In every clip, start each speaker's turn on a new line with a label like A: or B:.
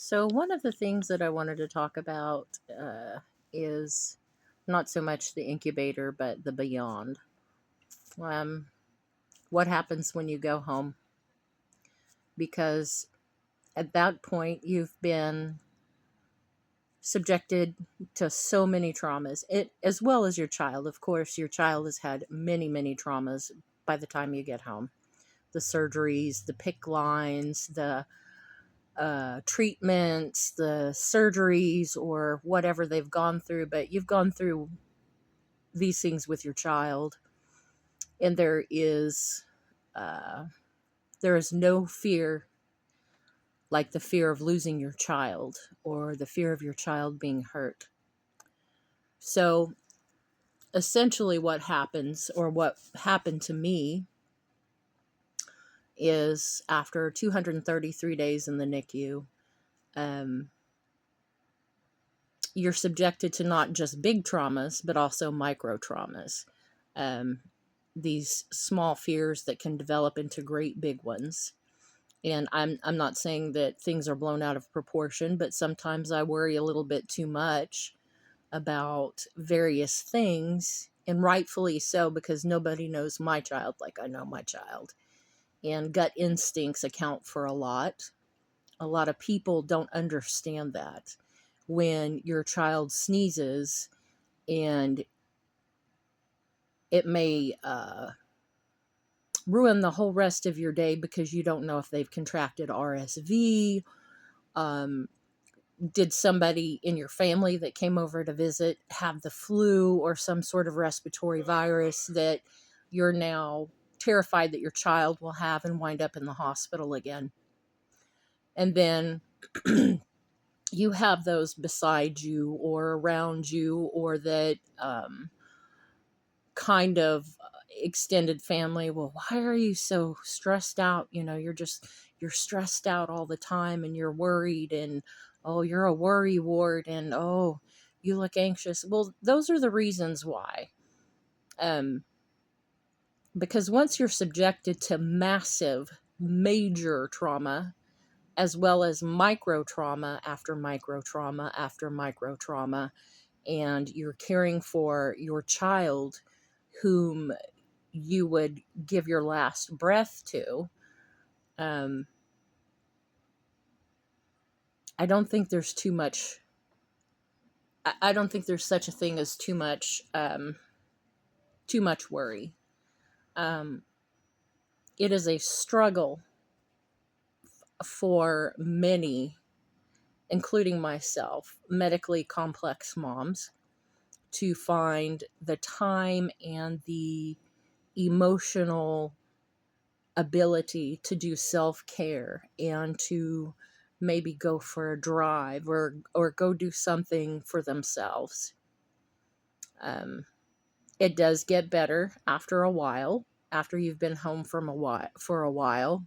A: So, one of the things that I wanted to talk about is not so much the incubator, but the beyond. Um, what happens when you go home? Because at that point, you've been subjected to so many traumas, as well as your child. Of course, your child has had many, many traumas by the time you get home. The surgeries, the PIC lines, the treatments, the surgeries, or whatever they've gone through, but you've gone through these things with your child, and uh, there is no fear like the fear of losing your child or the fear of your child being hurt. So essentially, what happens, or what happened to me, is after 233 days in the NICU, um, you're subjected to not just big traumas, but also micro traumas. Um, these small fears that can develop into great big ones. And I'm not saying that things are blown out of proportion, but sometimes I worry a little bit too much about various things, and rightfully so, because nobody knows my child like I know my child. And gut instincts account for a lot. A lot of people don't understand that. When your child sneezes, and it may ruin the whole rest of your day because you don't know if they've contracted RSV. Um, did somebody in your family that came over to visit have the flu or some sort of respiratory virus that you're now terrified that your child will have and wind up in the hospital again? And then you have those beside you or around you, or that kind of extended family. Well, why are you so stressed out? You're stressed out all the time, and you're worried, and oh, you're a worry ward, and oh, you look anxious. Well, those are the reasons why. um because once you're subjected to massive, major trauma, as well as micro trauma after micro trauma after micro trauma, and you're caring for your child whom you would give your last breath to, um, I don't think there's too much. I don't think there's such a thing as too much worry. Um, it is a struggle for many, including myself, medically complex moms, to find the time and the emotional ability to do self-care and to maybe go for a drive, or go do something for themselves. Um, it does get better after a while, after you've been home from a while,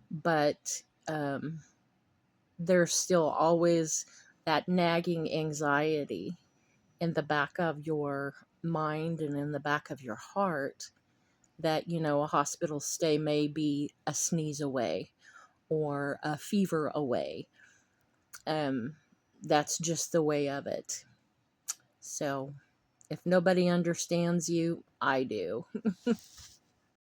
A: but there's still always that nagging anxiety in the back of your mind and in the back of your heart, that a hospital stay may be a sneeze away or a fever away. Um, that's just the way of it. So if nobody understands you, I do.